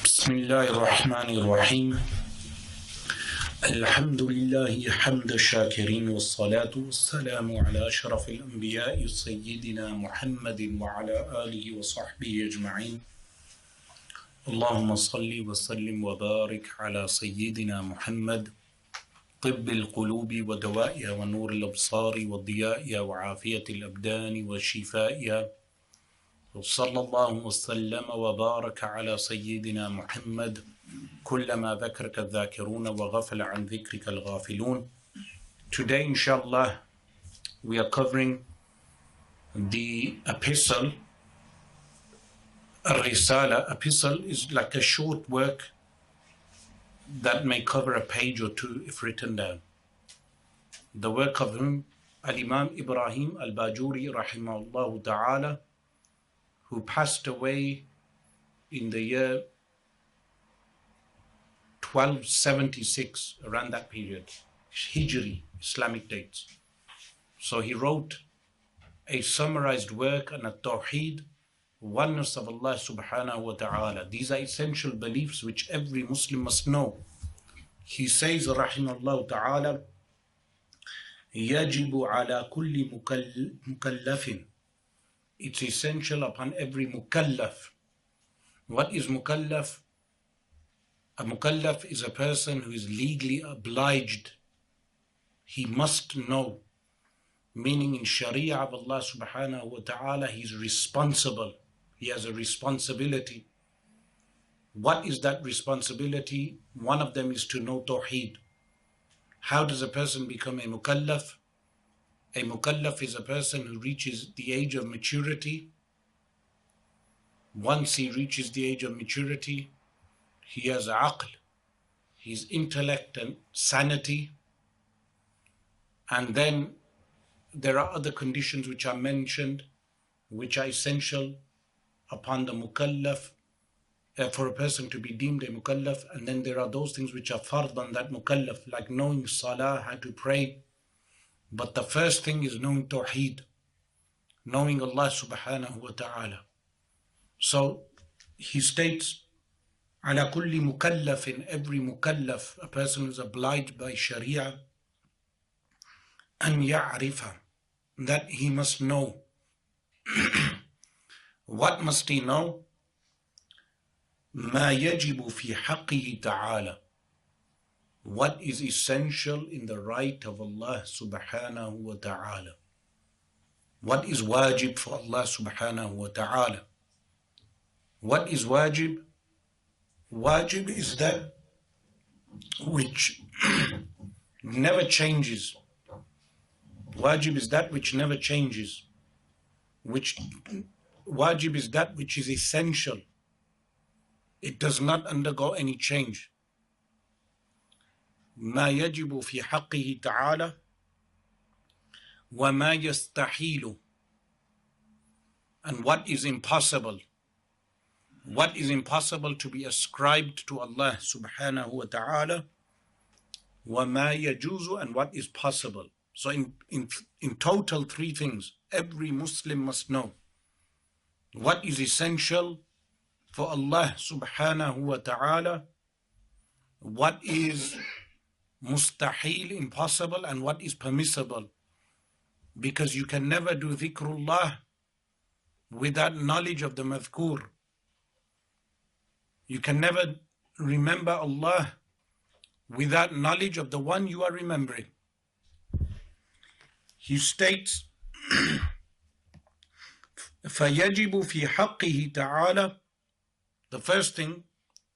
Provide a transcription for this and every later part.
بسم الله الرحمن الرحيم الحمد لله حمد الشاكرين والصلاة والسلام على أشرف الأنبياء سيدنا محمد وعلى آله وصحبه أجمعين اللهم صل وسلم وبارك على سيدنا محمد طب القلوب ودوائها ونور الأبصار وضيائها وعافية الأبدان وشفائها وصلى الله وسلم وبارك على سيدنا محمد كلما ذكرك الذاكرون وغفل عن ذكرك الغافلون. Today inshallah we are covering the epistle. Risalah. Epistle is like a short work that may cover a page or two if written down. The work of whom? Al-Imam Ibrahim al-Bajuri rahimahullah ta'ala, who passed away in the year 1276, around that period, Hijri, Islamic dates. So he wrote a summarized work on al-Tawhid, oneness of Allah subhanahu wa ta'ala. These are essential beliefs which every Muslim must know. He says, rahimahullah ta'ala, يجب على كل مكلف. It's essential upon every mukallaf. What is mukallaf? A mukallaf is a person who is legally obliged. He must know. Meaning in Sharia of Allah subhanahu wa ta'ala, he's responsible. He has a responsibility. What is that responsibility? One of them is to know Tawhid. How does a person become a mukallaf? A mukallaf is a person who reaches the age of maturity. Once he reaches the age of maturity, he has aql, his intellect and sanity. And then there are other conditions which are mentioned, which are essential upon the mukallaf, for a person to be deemed a mukallaf. And then there are those things which are fard on that mukallaf, like knowing salah, how to pray. But the first thing is knowing Tawheed, knowing Allah subhanahu wa ta'ala. So he states, ala kulli mukallafin, every mukallaf, a person who is obliged by Sharia, an ya'rifa, that he must know. What must he know? Ma yajibu fi haqqihi ta'ala. What is essential in the right of Allah subhanahu wa ta'ala? What is wajib for Allah subhanahu wa ta'ala? What is wajib? Wajib is that which never changes. Wajib is that which never changes. Wajib is that which is essential. It does not undergo any change. ما يجب في حقه تعالى وما يستحيل, and what is impossible. What is impossible to be ascribed to Allah subhanahu wa ta'ala, وما يجوز, and what is possible. So in total, three things every Muslim must know. What is essential for Allah subhanahu wa ta'ala, what is mustahil, impossible, and what is permissible. Because you can never do dhikrullah without knowledge of the madhkur. You can never remember Allah without knowledge of the one you are remembering. He states, فَيَجِبُ فِي حَقِّهِ تَعَالَى. The first thing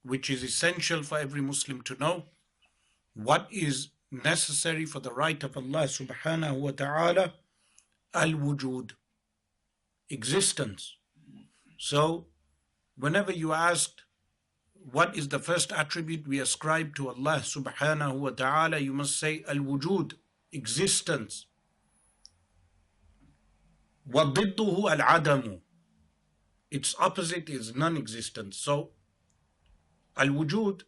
which is essential for every Muslim to know, what is necessary for the right of Allah subhanahu wa ta'ala, al-wujud, existence. So whenever you asked what is the first attribute we ascribe to Allah subhanahu wa ta'ala, you must say al-wujud, existence. وَضِدُّهُ al-adamu, its opposite is non-existence. So al-wujud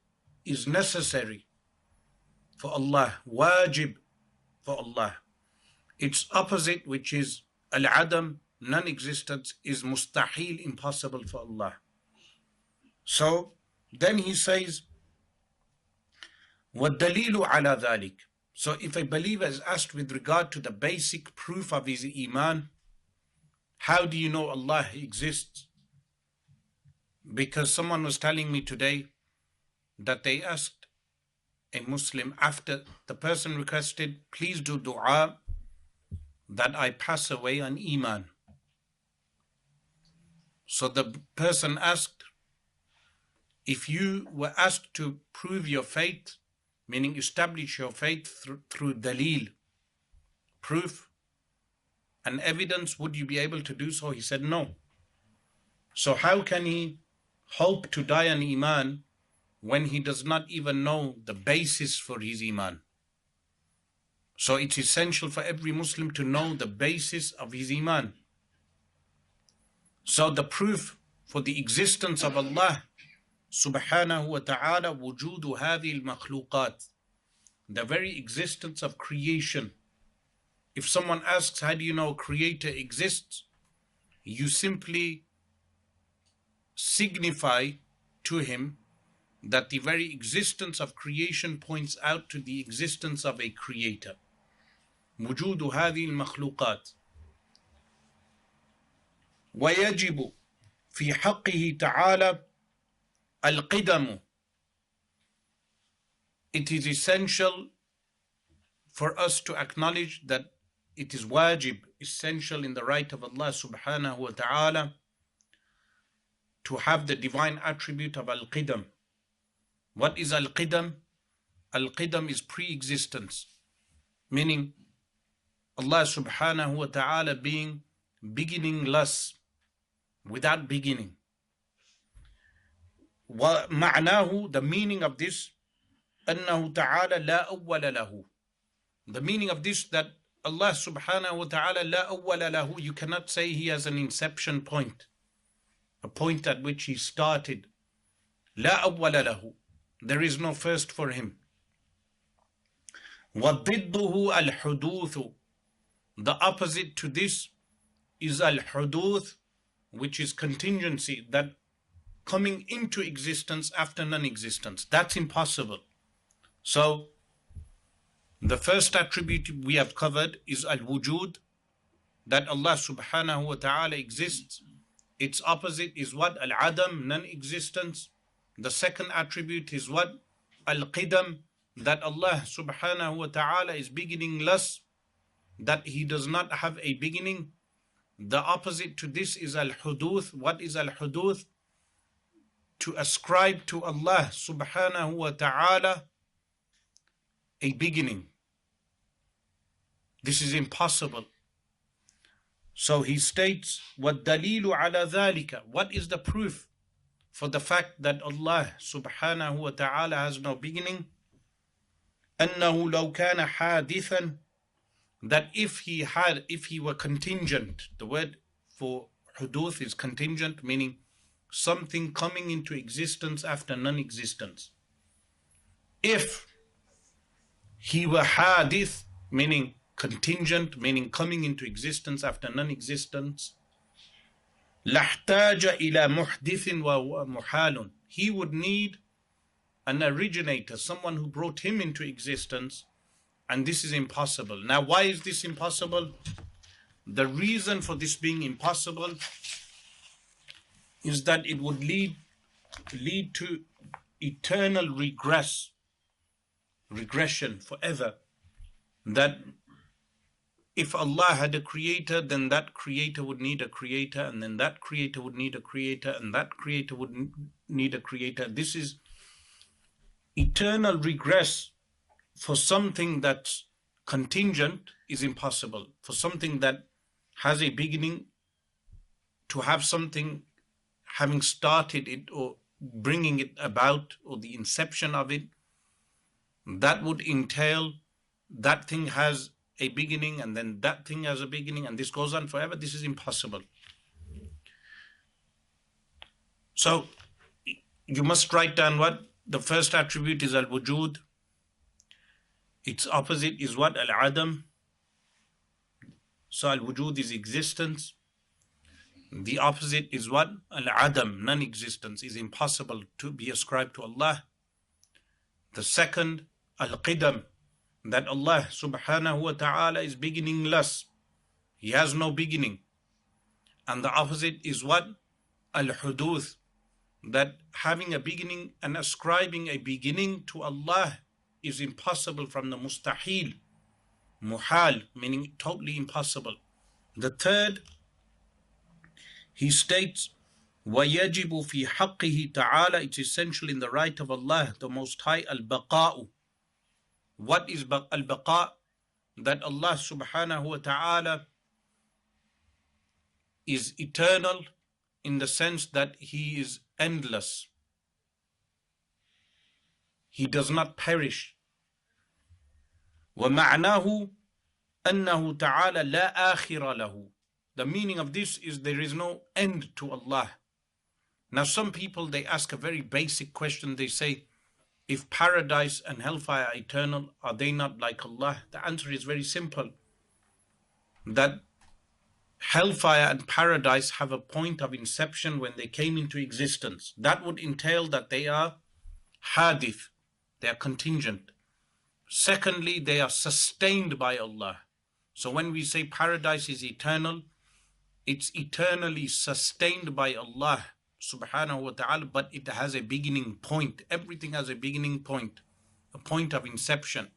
is necessary for Allah, wajib for Allah. Its opposite, which is al-adam, non-existence, is mustahil, impossible for Allah. So Then he says, وَالدَّلِيلُ عَلَى ذَلِكَ. So if a believer is asked with regard to the basic proof of his iman, how do you know Allah exists? Because someone was telling me today that they asked a Muslim, after the person requested, please do dua that I pass away on iman. So the person asked, if you were asked to prove your faith, meaning establish your faith through dalil, proof and evidence, would you be able to do so? He said no. So how can he hope to die on iman when he does not even know the basis for his iman? So it's essential for every Muslim to know the basis of his iman. So the proof for the existence of Allah subhanahu wa ta'ala, wujudu hadhi al-makhluqat, the very existence of creation. If someone asks, how do you know creator exists? You simply signify to him that the very existence of creation points out to the existence of a creator. Wujudu hadhi al-makhluqat. ويجب في حقه تعالى القدم. It is essential for us to acknowledge that it is wajib, essential in the right of Allah subhanahu wa ta'ala to have the divine attribute of al-qidam. What is al-qidam? Al-qidam is pre-existence, meaning Allah subhanahu wa ta'ala being beginningless, without beginning. وَمَعْنَاهُ, the meaning of this, أَنَّهُ تَعَالَى لَا أَوَّلَ لَهُ. The meaning of this, that Allah subhanahu wa ta'ala لَا أَوَّلَ لَهُ, you cannot say he has an inception point, a point at which he started. لَا أَوَّلَ لَهُ, there is no first for him. وَضِدُّهُ الْحُدُوثُ, the opposite to this is al-huduth, which is contingency, that coming into existence after non-existence. That's impossible. So the first attribute we have covered is al-wujud, that Allah subhanahu wa ta'ala exists. Its opposite is what? Al-adam, non-existence. The second attribute is what? Al-qidam, that Allah subhanahu wa ta'ala is beginningless, that he does not have a beginning. The opposite to this is al-huduth. What is al-huduth? To ascribe to Allah subhanahu wa ta'ala a beginning. This is impossible. So he states, وَالدَّلِيلُ عَلَى ذَلِكَ, what is the proof for the fact that Allah subhanahu wa ta'ala has no beginning? أَنَّهُ لَوْ كَانَ حَادِثًا, that if he were contingent, the word for huduth is contingent, meaning something coming into existence after non-existence. If he were hadith, meaning contingent, meaning coming into existence after non-existence, لَحْتَاجَ إِلَى مُحْدِثٍ وَمُحَالٌ, he would need an originator, someone who brought him into existence, and this is impossible. Now, why is this impossible? The reason for this being impossible is that it would lead to eternal regression forever. That if Allah had a creator, then that creator would need a creator, and then that creator would need a creator, and that creator would need a creator. This is eternal regress. For something that's contingent is impossible. For something that has a beginning, to have something having started it or bringing it about, or the inception of it, that would entail that thing has a beginning, and then that thing has a beginning, and this goes on forever. This is impossible. So you must write down what the first attribute is, al-wujud. Its opposite is what? Al-adam. So al-wujud is existence. The opposite is what? Al-Adam, non-existence, is impossible to be ascribed to Allah. The second, Al-Qidam, that Allah subhanahu wa ta'ala is beginningless. He has no beginning. And the opposite is what? Al-Huduth, that having a beginning and ascribing a beginning to Allah is impossible from the mustahil. Muhal, meaning totally impossible. The third, he states, وَيَجِبُ فِي حَقِّهِ تَعَالَى, it's essential in the right of Allah, the Most High, al-baqa'u. What is al-baqa'? That Allah subhanahu wa ta'ala is eternal in the sense that He is endless. He does not perish. وَمَعْنَاهُ أَنَّهُ تَعَالَى لَا آخِرَ لَهُ. The meaning of this is there is no end to Allah. Now some people, they ask a very basic question. They say, if paradise and hellfire are eternal, are they not like Allah? The answer is very simple. That hellfire and paradise have a point of inception when they came into existence. That would entail that they are hadith, they are contingent. Secondly, they are sustained by Allah. So when we say paradise is eternal, it's eternally sustained by Allah subhanahu wa ta'ala, but it has a beginning point. Everything has a beginning point, a point of inception.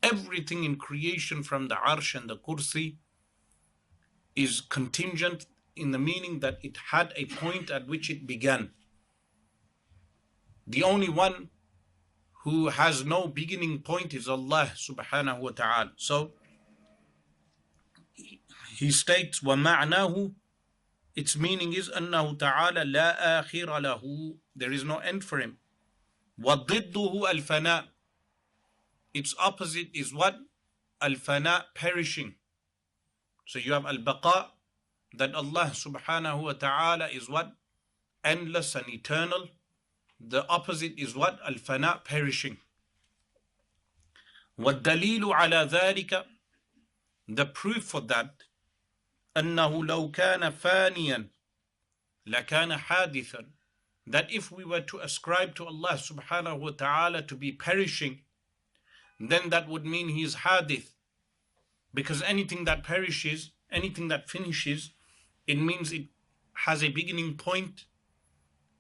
Everything in creation from the arsh and the kursi is contingent in the meaning that it had a point at which it began. The only one who has no beginning point is Allah subhanahu wa ta'ala. So he states, وَمَعْنَاهُ, its meaning is أَنَّهُ تَعَالَى لَا آخِرَ لَهُ, there is no end for him. وَضِدُّهُ الْفَنَاء, its opposite is what? Al-Fana, perishing. So you have al-Baqa, that Allah subhanahu wa ta'ala is what? Endless and eternal. The opposite is what? Al-Fana, perishing. وَالدَّلِيلُ عَلَى ذَلِكَ, the proof for that, أَنَّهُ لَوْ كَانَ فَانِيًا لَكَانَ حَادِثًا, that if we were to ascribe to Allah subhanahu wa ta'ala to be perishing, then that would mean He is hadith. Because anything that perishes, anything that finishes, it means it has a beginning point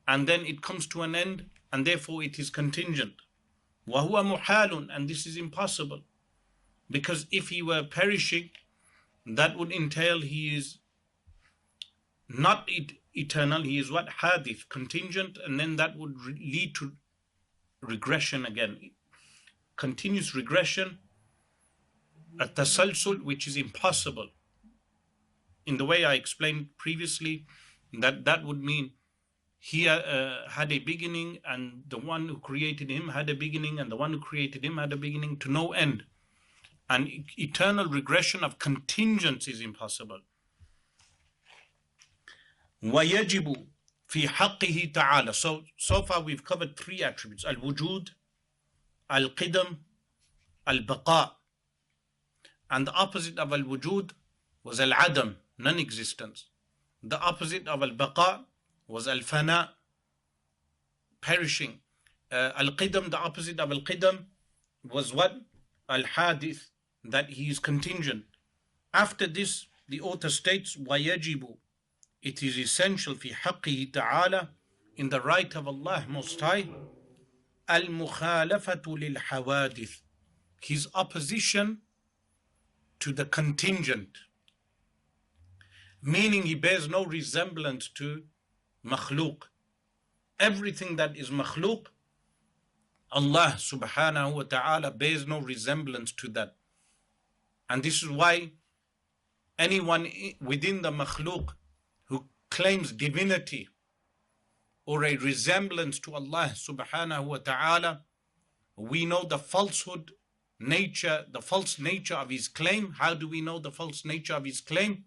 and then it comes to an end, and therefore it is contingent. وَهُوَ مُحَالٌ, and this is impossible. Because if He were perishing, that would entail He is not eternal, He is what? Hadith, contingent, and then that would lead to regression again. Continuous regression, a tasalsul, which is impossible. In the way I explained previously, that would mean He had a beginning, and the one who created Him had a beginning, and the one who created Him had a beginning to no end. And eternal regression of contingents is impossible. وَيَجِبُ فِي حَقِّهِ تَعَالَى. So far we've covered three attributes: al-wujud, al-qidam, al-baqa. And the opposite of al-wujud was al-adam, non-existence. The opposite of al-baqa was al-fana, perishing. Al-qidam, the opposite of al-qidam was what? Al-hadith, that He is contingent. After this, the author states, وَيَجِبُ, it is essential في حقه تعالى, in the right of Allah Most High, al-mukhalafatu lil-hawadith, His opposition to the contingent, meaning He bears no resemblance to makhluk. Everything that is makhluk, Allah subhanahu wa ta'ala bears no resemblance to that. And this is why anyone within the makhluk who claims divinity or a resemblance to Allah subhanahu wa ta'ala, we know the falsehood nature, the false nature of his claim. How do we know the false nature of his claim?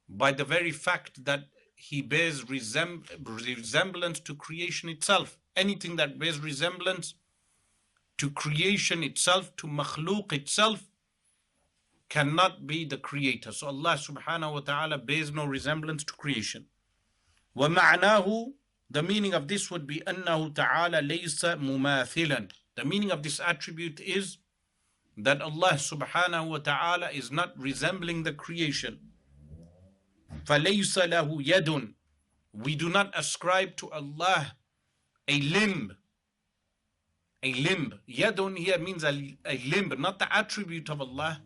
By the very fact that he bears resemblance to creation itself. Anything that bears resemblance to creation itself, to makhluk itself, cannot be the creator. So Allah subhanahu wa ta'ala bears no resemblance to creation. وَمَعْنَاهُ, the meaning of this would be أَنَّهُ تَعَالَى لَيْسَ مُمَاثِلًا. The meaning of this attribute is that Allah subhanahu wa ta'ala is not resembling the creation. فَلَيْسَ لَهُ يَدٌ. We do not ascribe to Allah a limb. A limb. Yadun here means a limb, not the attribute of Allah.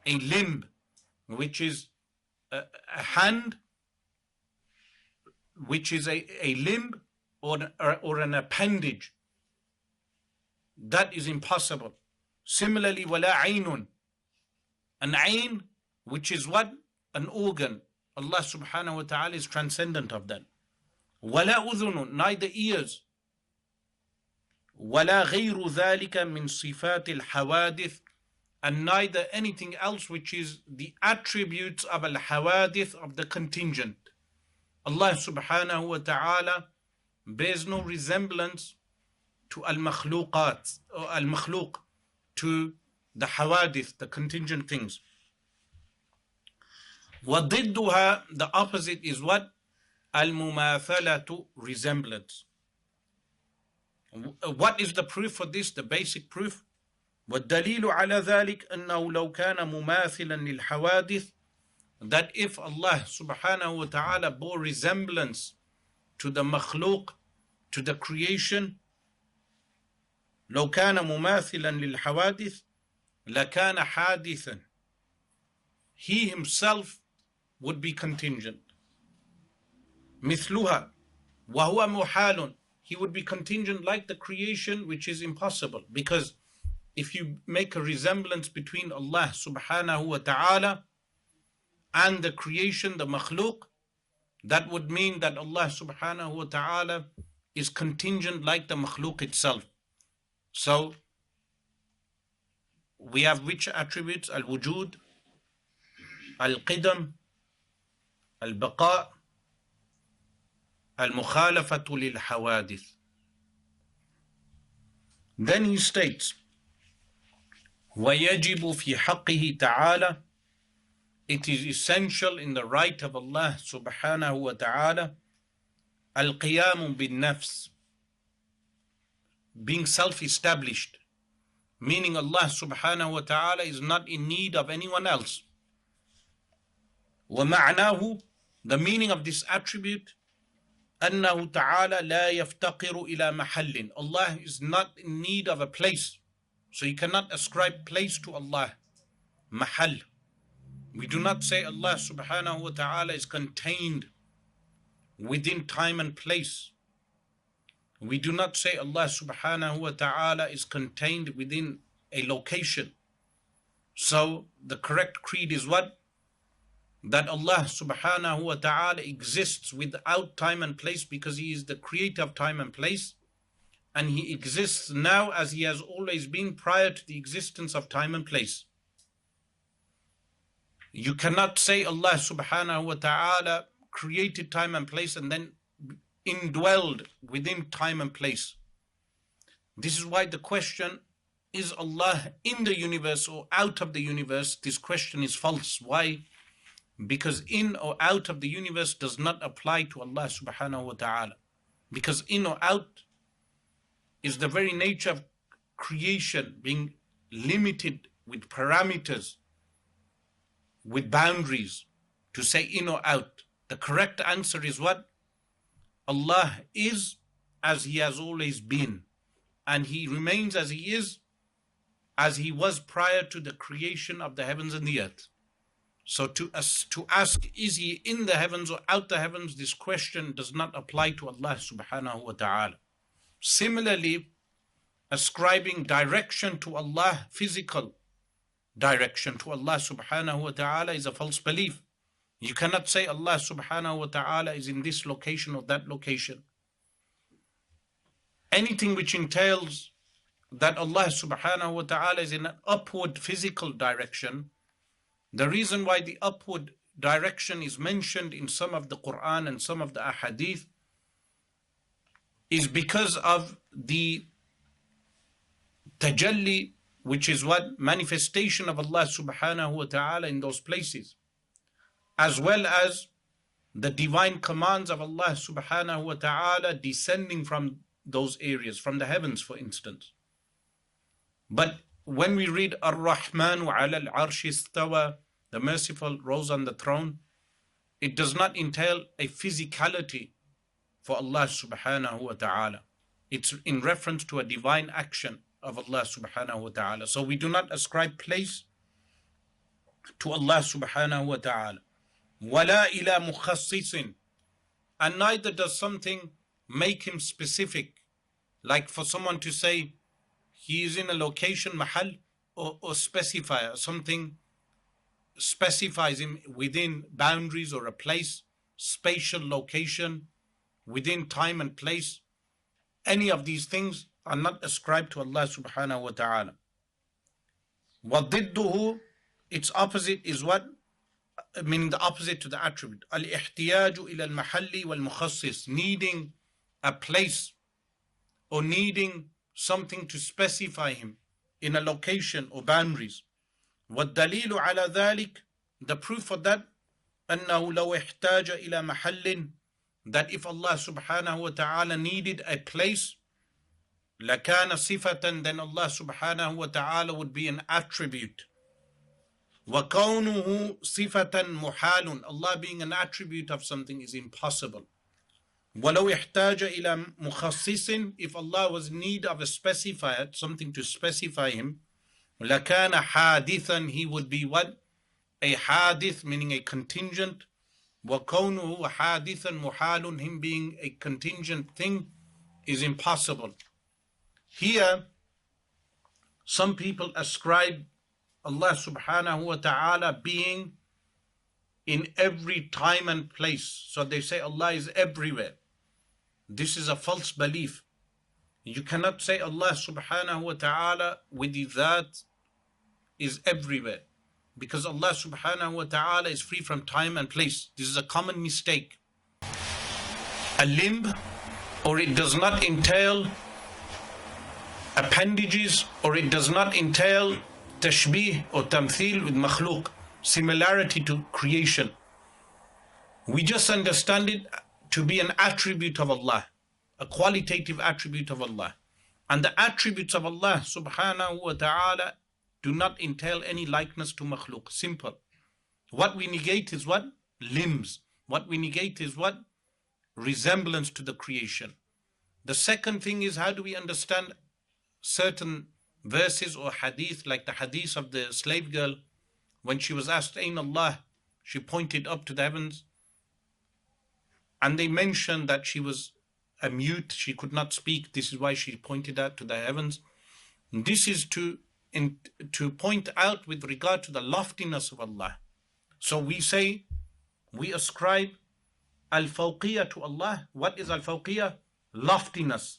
A limb, which is a hand, which is a limb or an appendage. That is impossible. Similarly, wala aynun. An ayn, which is what? An organ. Allah subhanahu wa ta'ala is transcendent of that. Wala udhunun, neither ears. ولا غير ذلك من صفات الحوادث, and neither anything else which is the attributes of al-hawadith, of the contingent. Allah subhanahu wa ta'ala bears no resemblance to al-makhluqat, or al-makhluq, to the hawadith, the contingent things. وضدها, the opposite is what? Al-mumathalatu, resemblance. What is the proof for this? The basic proof. وَالدَّلِيلُ عَلَى ذَلِكَ أَنَّهُ لَوْ كَانَ مُمَاثِلًا لِلْحَوَادِثِ, that if Allah subhanahu wa ta'ala bore resemblance to the makhluk, to the creation, لَوْ كَانَ مُمَاثِلًا لِلْحَوَادِثِ لَكَانَ حَادِثًا, he himself would be contingent. مثلها وهو محال, he would be contingent like the creation, which is impossible. Because if you make a resemblance between Allah subhanahu wa ta'ala and the creation, the makhluk, that would mean that Allah subhanahu wa ta'ala is contingent like the makhluk itself. So we have which attributes? Al-wujud, al-qidam, al-baqa, al-mukhalafatu lil-hawadith. Then he states, وَيَجِبُ فِي حَقِّهِ تَعَالَى, it is essential in the right of Allah subhanahu wa ta'ala, al-qiyamu bin-nafs, being self-established, meaning Allah subhanahu wa ta'ala is not in need of anyone else. وَمَعْنَاهُ, the meaning of this attribute, أنه تعالى لا يفتقر إلى محل, Allah is not in need of a place, so you cannot ascribe place to Allah. Mahal, we do not say Allah subhanahu wa ta'ala is contained within time and place. We do not say Allah subhanahu wa ta'ala is contained within a location. So the correct creed is what? That Allah subhanahu wa ta'ala exists without time and place, because He is the creator of time and place, and He exists now as He has always been prior to the existence of time and place. You cannot say Allah subhanahu wa ta'ala created time and place and then indwelled within time and place. This is why the question, is Allah in the universe or out of the universe? This question is false. Why? Because in or out of the universe does not apply to Allah subhanahu wa ta'ala. Because in or out is the very nature of creation, being limited with parameters, with boundaries. To say in or out, the correct answer is what? Allah is as He has always been, and He remains as He is, as He was prior to the creation of the heavens and the earth. So to ask, is He in the heavens or out the heavens, this question does not apply to Allah subhanahu wa ta'ala. Similarly, ascribing direction to Allah, physical direction to Allah subhanahu wa ta'ala, is a false belief. You cannot say Allah subhanahu wa ta'ala is in this location or that location. Anything which entails that Allah subhanahu wa ta'ala is in an upward physical direction, the reason why the upward direction is mentioned in some of the Quran and some of the ahadith is because of the tajalli which is what? Manifestation of Allah subhanahu wa ta'ala in those places, as well as the divine commands of Allah subhanahu wa ta'ala descending from those areas, from the heavens, for instance. But when we read Ar-Rahmanu ala al-Arshi istawa, the merciful rose on the throne, it does not entail a physicality for Allah subhanahu wa ta'ala. It's in reference to a divine action of Allah subhanahu wa ta'ala. So we do not ascribe place to Allah subhanahu wa ta'ala. وَلَا إِلَى مُخَصِّصٍ, and neither does something make him specific. Like for someone to say he is in a location, mahal, or specify something, specifies him within boundaries or a place, spatial location, within time and place. Any of these things are not ascribed to Allah subhanahu wa ta'ala. وَضِدُّهُ, its opposite is what? Meaning the opposite to the attribute. الْإِحْتِيَاجُ إِلَى الْمَحَلِّ وَالْمُخَصِّص, needing a place or needing something to specify him in a location or boundaries. وَالدَّلِيلُ عَلَى ذَلِكَ, the proof for that, أَنَّهُ لَوْ احْتَاجَ إِلَى مَحَلٍّ, that if Allah subhanahu wa ta'ala needed a place, لَكَانَ صِفَةً, then Allah subhanahu wa ta'ala would be an attribute. وَكَوْنُهُ صِفَةً مُحَالٌ, Allah being an attribute of something is impossible. وَلَوْ احْتَاجَ إِلَى مُخَصِّصٍ, if Allah was in need of a specifier, something to specify him, لَكَانَ حَادِثًا, he would be what? A hadith, meaning a contingent. وَكَوْنُهُ حَادِثًا مُحَالٌ, him being a contingent thing is impossible. Here, some people ascribe Allah subhanahu wa ta'ala being in every time and place. So they say Allah is everywhere. This is a false belief. You cannot say Allah subhanahu wa ta'ala with that is everywhere, because Allah subhanahu wa ta'ala is free from time and place. This is a common mistake. A limb, or it does not entail appendages, or it does not entail tashbih or tamthil with makhluk, similarity to creation. We just understand it to be an attribute of Allah, a qualitative attribute of Allah. And the attributes of Allah subhanahu wa ta'ala do not entail any likeness to makhluk. Simple. What we negate is what? Limbs. What we negate is what? Resemblance to the creation. The second thing is, how do we understand certain verses or hadith, like the hadith of the slave girl, when she was asked, Ain Allah, she pointed up to the heavens, and they mentioned that she was a mute, she could not speak, this is why she pointed out to the heavens. This is to point out with regard to the loftiness of Allah. So we say, we ascribe al-fawqiyya to Allah. What is al-fawqiyya? Loftiness.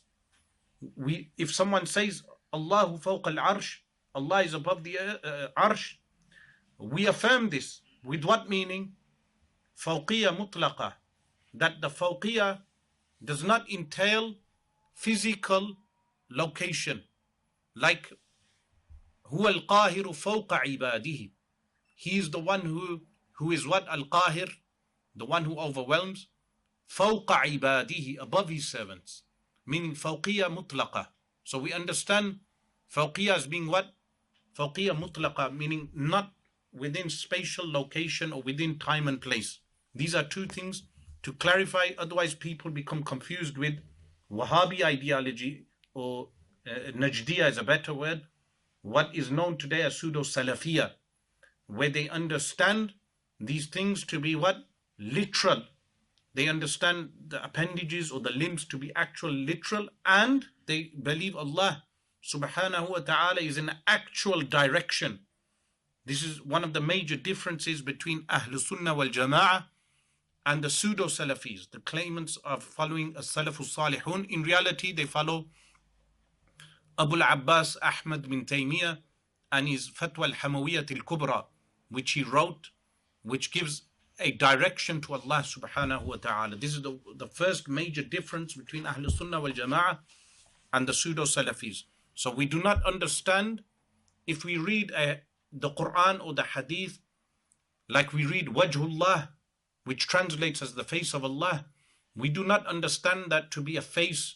If someone says Allahu fawqa al-arsh, Allah is above the arsh, we affirm this. With what meaning? Fawqiyya mutlaqa. That the fawqiyya does not entail physical location. Like, huwa al-qahiru fawqa ibadihi. He is the one who is what? Al-qahir, the one who overwhelms. Fawqa ibadihi, above his servants. Meaning fawqiyya mutlaqa. So we understand fawqiyya as being what? Fawqiyya mutlaqa, meaning not within spatial location or within time and place. These are two things to clarify, otherwise people become confused with Wahhabi ideology, or Najdiyya is a better word, what is known today as pseudo-Salafiyya, where they understand these things to be what? Literal. They understand the appendages or the limbs to be actual literal, and they believe Allah subhanahu wa ta'ala is in actual direction. This is one of the major differences between Ahlul Sunnah wal Jama'ah and the pseudo-Salafis, the claimants of following as-Salafus Salihun. In reality, they follow Abu al-Abbas Ahmad bin Taymiyyah and his Fatwa al-Hamawiyyah al-Kubra, which he wrote, which gives a direction to Allah subhanahu wa ta'ala. This is the first major difference between Ahlul Sunnah wal Jama'ah and the pseudo-Salafis. So we do not understand if we read the Quran or the Hadith, like we read Wajhullah, which translates as the face of Allah, we do not understand that to be a face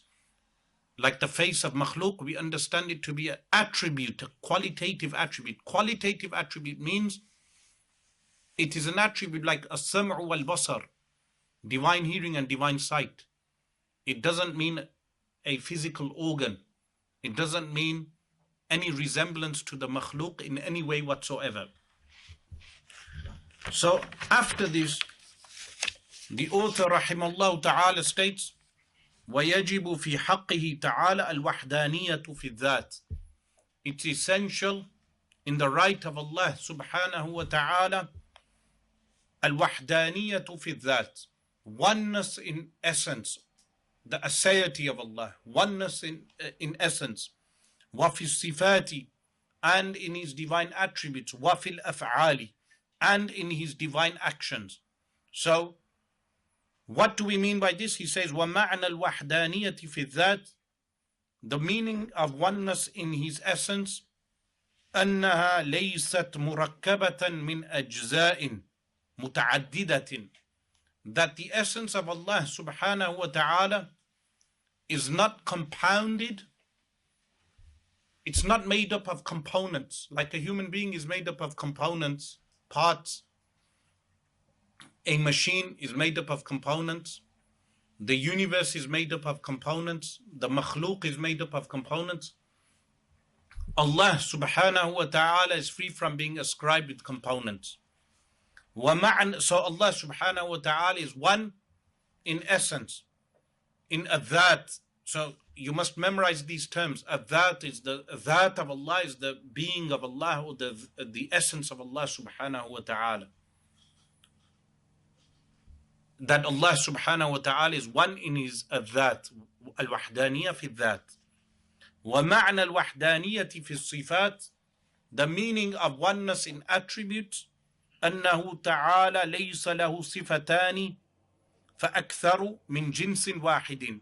like the face of makhluk. We understand it to be an attribute, a qualitative attribute. Qualitative attribute means it is an attribute like as-sam'u wal-basar, divine hearing and divine sight. It doesn't mean a physical organ. It doesn't mean any resemblance to the makhluk in any way whatsoever. So after this, the author rahimahullah ta'ala states, وَيَجِبُ فِي حَقِّهِ تَعَالَى الْوَحْدَانِيَةُ فِي الذَّاتِ. It's essential in the right of Allah subhanahu wa ta'ala, الْوَحْدَانِيَةُ فِي الذَّاتِ, oneness in essence, the aseity of Allah, oneness in essence, وَفِي الصِّفَاتِ, and in His divine attributes, وَفِي الْأَفْعَالِ, and in His divine actions. So, what do we mean by this? He says, وَمَعْنَى الْوَحْدَانِيَةِ فِي الذَّاتِ, the meaning of oneness in His essence, أَنَّهَا لَيْسَتْ مُرَكَّبَةً مِنْ أَجْزَاءٍ مُتَعَدِّدَةٍ, that the essence of Allah subhanahu wa ta'ala is not compounded. It's not made up of components, like a human being is made up of components, parts. A machine is made up of components. The universe is made up of components. The makhluk is made up of components. Allah subhanahu wa ta'ala is free from being ascribed with components. So Allah subhanahu wa ta'ala is one in essence, in adhat. So you must memorize these terms. Adhat is the adhat of Allah, is the being of Allah, or the essence of Allah subhanahu wa ta'ala. That Allah subhanahu wa ta'ala is one in His adhat, al-wahdaniyya fi dhat. وَمَعْنَى الْوَحْدَانِيَّةِ فِي الصِّفَاتِ, the meaning of oneness in attributes, أَنَّهُ تَعَالَى لَيْسَ لَهُ صِفَتَانِ فَأَكْثَرُ مِنْ جِنْسٍ وَاحِدٍ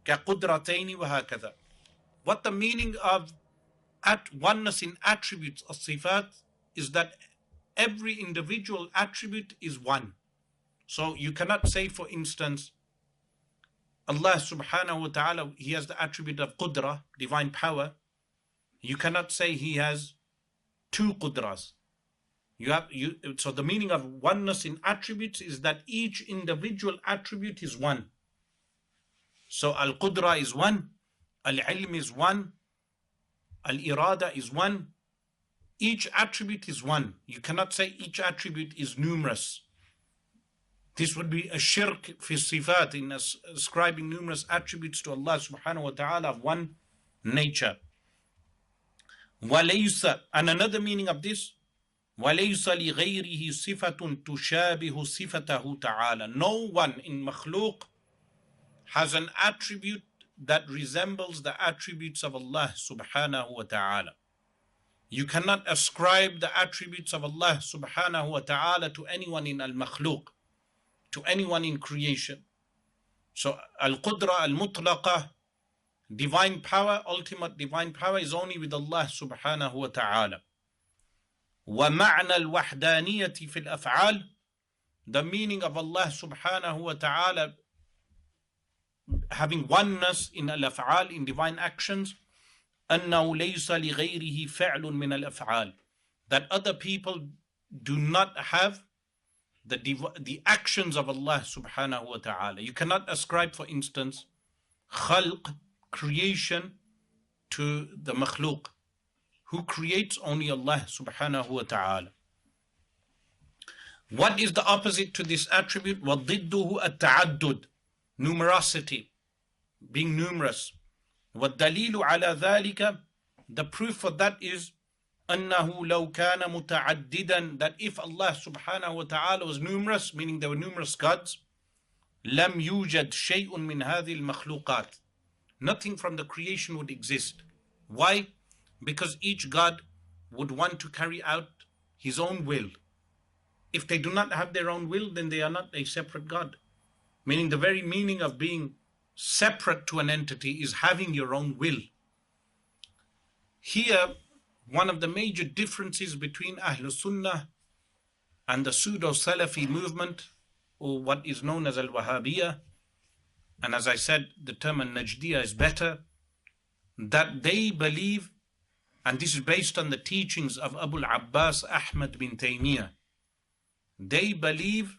كَقُدْرَتَيْنِ وَهَكَذَا. What the meaning of oneness in attributes of sifat is that every individual attribute is one. So you cannot say, for instance, Allah subhanahu wa ta'ala, He has the attribute of qudra, divine power. You cannot say He has two qudras. So the meaning of oneness in attributes is that each individual attribute is one. So al-qudra is one, al-ilm is one, al-irada is one. Each attribute is one. You cannot say each attribute is numerous. This would be a shirk fi sifat, in ascribing numerous attributes to Allah subhanahu wa ta'ala of one nature. وَلَيْسَ, and another meaning of this, وَلَيْسَ لِغَيْرِهِ صِفَةٌ تُشَابِهُ صِفَتَهُ تَعَالَى. No one in makhluk has an attribute that resembles the attributes of Allah subhanahu wa ta'ala. You cannot ascribe the attributes of Allah subhanahu wa ta'ala to anyone in al-makhluk, to anyone in creation. So al-qudra al-mutlaqa, divine power, ultimate divine power, is only with Allah subhanahu wa ta'ala. وَمَعْنَى الْوَحْدَانِيَةِ فِي الْأَفْعَالِ, the meaning of Allah subhanahu wa ta'ala having oneness in al-af'al, in divine actions, أَنَّهُ لَيْسَ لِغَيْرِهِ فَعْلٌ مِنَ الْأَفْعَالِ, that other people do not have the actions of Allah subhanahu wa ta'ala. You cannot ascribe, for instance, khalq, creation, to the makhluk. Who creates? Only Allah subhanahu wa ta'ala. What is the opposite to this attribute? وَضِدُّهُ التَّعَدُّدُ, numerosity, being numerous. وَالدَّلِيلُ عَلَى ذَلِكَ, the proof for that is أَنَّهُ لَوْ كَانَ مُتَعَدِّدًا, that if Allah subhanahu wa ta'ala was numerous, meaning there were numerous gods, لَمْ يُوجَدْ شَيْءٌ مِنْ هَذِهِ الْمَخْلُوقَاتِ, nothing from the creation would exist. Why? Because each God would want to carry out his own will. If they do not have their own will, then they are not a separate God. Meaning the very meaning of being separate to an entity is having your own will. Here, one of the major differences between Ahlul Sunnah and the pseudo-Salafi movement, or what is known as al-Wahhabiyya, and as I said, the term al-Najdiyya is better, that they believe, and this is based on the teachings of Abu al-Abbas Ahmad bin Taymiyyah, they believe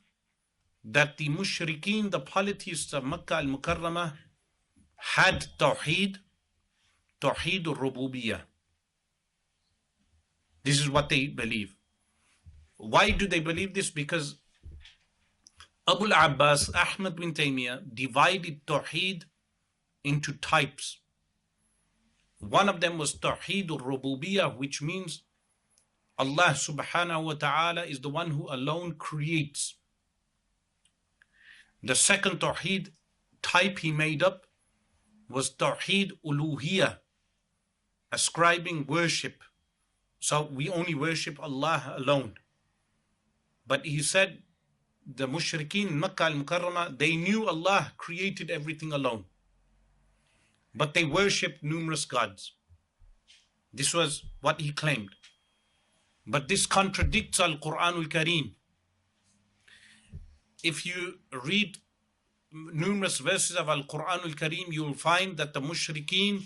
that the mushrikeen, the polytheists of Makkah al-Mukarramah, had Tawhid al-Rububiyyah. This is what they believe. Why do they believe this? Because Abu al-Abbas Ahmad bin Taymiyyah divided Tawhid into types. One of them was Tawhid al-Rububiyyah, which means Allah subhanahu wa ta'ala is the one who alone creates. The second Tawhid type he made up was Tawhid uluhiyyah, ascribing worship. So we only worship Allah alone. But he said the mushrikeen in Makkah al-Mukarramah, they knew Allah created everything alone, but they worshipped numerous gods. This was what he claimed. But this contradicts al-Quran al-Kareem. If you read numerous verses of al-Quran al-Kareem, you will find that the mushrikeen,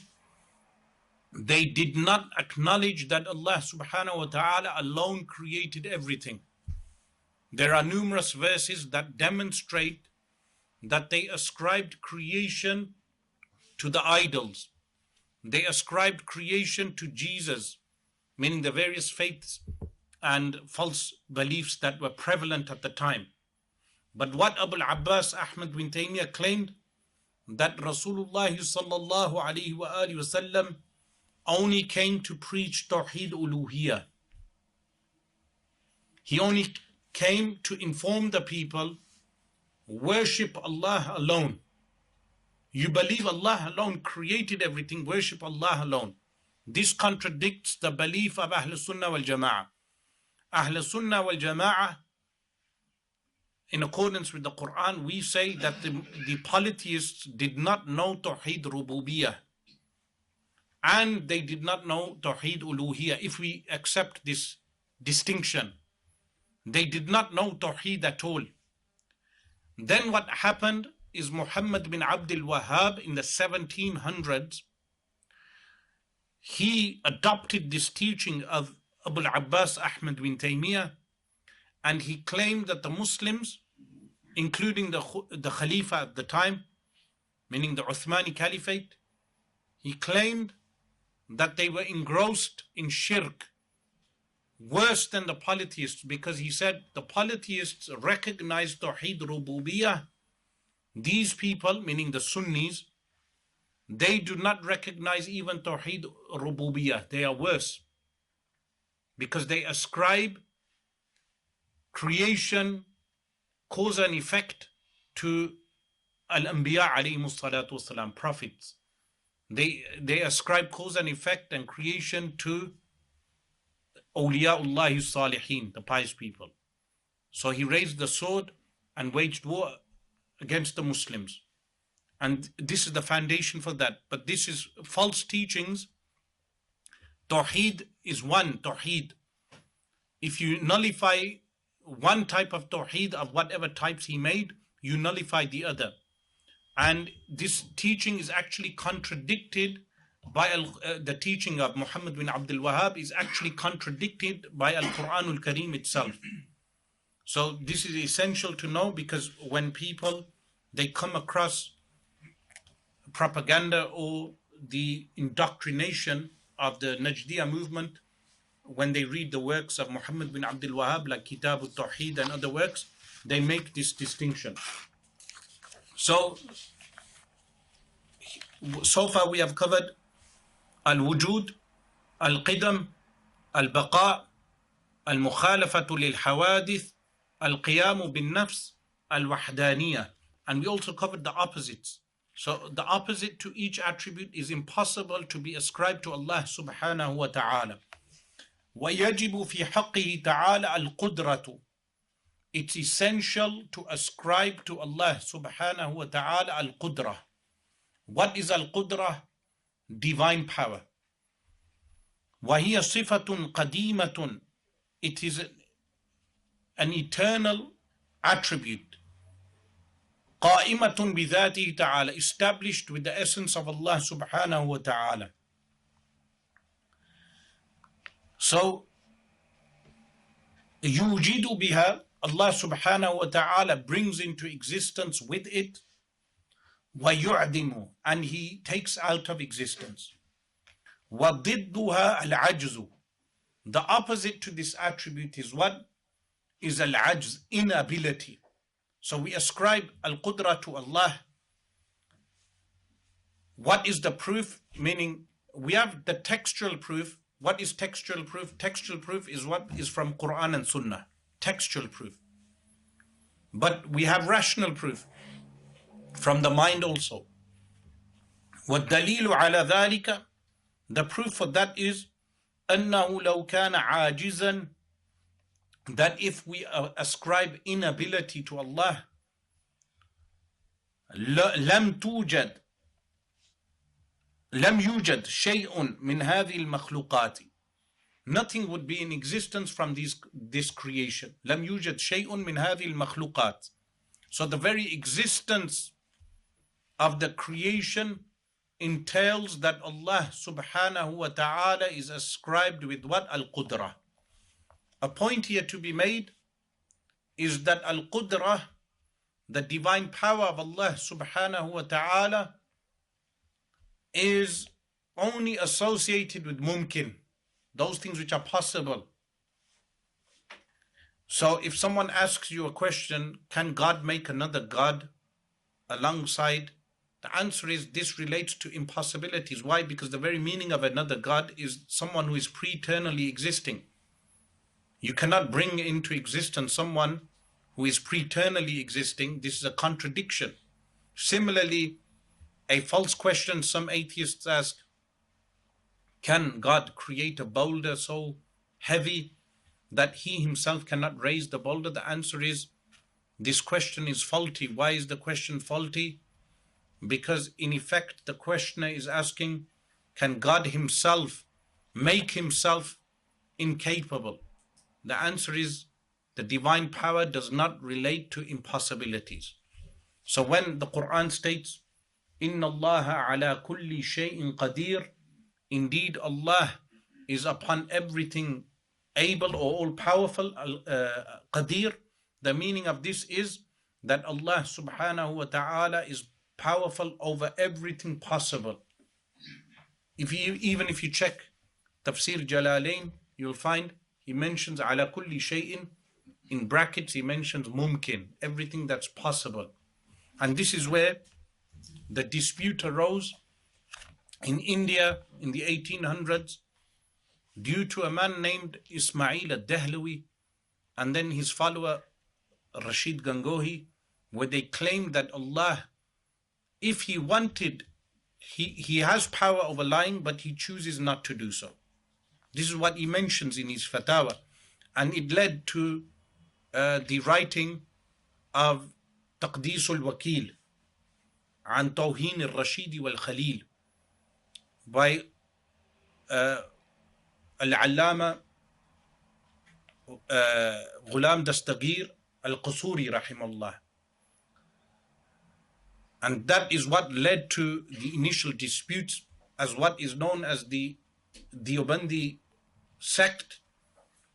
they did not acknowledge that Allah subhanahu wa ta'ala alone created everything. There are numerous verses that demonstrate that they ascribed creation to the idols. They ascribed creation to Jesus, meaning the various faiths and false beliefs that were prevalent at the time. But what Abu al-Abbas Ahmad bin Taymiyyah claimed, that Rasulullah sallallahu alayhi wa alihi wasallam only came to preach Tawheed uluhiyyah. He only came to inform the people, worship Allah alone. You believe Allah alone created everything, worship Allah alone. This contradicts the belief of Ahlul Sunnah wal Jama'ah. Ahlul Sunnah wal Jama'ah, in accordance with the Quran, we say that the polytheists did not know Tawheed Rububiyyah, and they did not know Tawheed Uluhiyyah. If we accept this distinction, they did not know Tawheed at all. Then what happened is Muhammad bin Abdul Wahhab in the 1700s, he adopted this teaching of Abu al-Abbas Ahmad bin Taymiyyah, and he claimed that the Muslims, including the Khalifa at the time, meaning the Uthmani Caliphate, he claimed that they were engrossed in shirk, worse than the polytheists, because he said the polytheists recognized Tawheed Rububiyyah. These people, meaning the Sunnis, they do not recognize even Tawheed Rububiyyah. They are worse, because they ascribe creation, cause and effect to al-Anbiya alayhimus salatu wasalam, prophets. They ascribe cause and effect and creation to awliya'ullah salihin, the pious people. So he raised the sword and waged war against the Muslims. And this is the foundation for that. But this is false teachings. Tawheed is one Tawheed. If you nullify one type of Tawheed of whatever types he made, you nullify the other. And this teaching is actually contradicted by the teaching of Muhammad bin Abdul Wahhab is actually contradicted by al-Quran al-Kareem itself. So this is essential to know, because when people, they come across propaganda or the indoctrination of the Najdiyya movement, when they read the works of Muhammad bin Abdul Wahhab, like Kitab al-Tawhid and other works, they make this distinction. So far we have covered al-Wujud, al-Qidam, al-Baqa, al-Mukhalafatu lil-Hawadith, al-Qiyamu bin-Nafs, al-Wahdaniyya. And we also covered the opposites. So the opposite to each attribute is impossible to be ascribed to Allah subhanahu wa ta'ala. وَيَجِبُ فِي حَقِّهِ تَعَالَى الْقُدْرَةُ. It's essential to ascribe to Allah subhanahu wa ta'ala al-Qudrah. What is al-Qudrah? Divine power. وَهِيَ صِفَةٌ قَدِيمَةٌ. It is an eternal attribute. قَائِمَةٌ بِذَاتِهِ تَعَالَى. Established with the essence of Allah subhanahu wa ta'ala. So, يُوجِدُ بِهَا. Allah subhanahu wa ta'ala brings into existence with it. وَيُعْدِمُ. And He takes out of existence. وَضِدُّهَا الْعَجْزُ. The opposite to this attribute is what? Is al-ajz, inability. So we ascribe al-qudra to Allah. What is the proof? Meaning, we have the textual proof. What is textual proof? Textual proof is what is from Quran and Sunnah. Textual proof. But we have rational proof from the mind also. وَالدَّلِيلُ عَلَى ذَلِكَ. The proof for that is أَنَّهُ لَوْ كَانَ عَاجِزًا. That if we ascribe inability to Allah, لم يوجد شيء من هذه المخلوقات. Nothing would be in existence from this creation. لم يوجد شيء من هذه المخلوقات. So the very existence of the creation entails that Allah subhanahu wa ta'ala is ascribed with what? Al-Qudra. A point here to be made is that Al-Qudra, the divine power of Allah subhanahu wa ta'ala, is only associated with mumkin, those things which are possible. So if someone asks you a question, can God make another God alongside? The answer is this relates to impossibilities. Why? Because the very meaning of another God is someone who is pre-eternally existing. You cannot bring into existence someone who is pre-eternally existing. This is a contradiction. Similarly, a false question some atheists ask, can God create a boulder so heavy that He Himself cannot raise the boulder? The answer is, this question is faulty. Why is the question faulty? Because in effect the questioner is asking, can God Himself make Himself incapable? The answer is, the divine power does not relate to impossibilities. So when the Quran states, إِنَّ اللَّهَ عَلَى كُلِّ شَيْءٍ قَدِيرٌ, indeed Allah is upon everything able or all-powerful, qadir, the meaning of this is that Allah subhanahu wa ta'ala is powerful over everything possible. Even if you check Tafsir Jalalain, you'll find he mentions ala kulli shay'in, in brackets he mentions mumkin, everything that's possible. And this is where the dispute arose in India in the 1800s due to a man named Ismail al-Dahlawi and then his follower Rashid Gangohi, where they claimed that Allah, if He wanted, He has power over lying, but He chooses not to do so. This is what he mentions in his fatwa, and it led to the writing of Taqdees al-Wakil عن توهين الرشيد والخليل by al-Allama Ghulam Dastagir al-Qusuri rahimahullah. And that is what led to the initial disputes as what is known as the Deobandi sect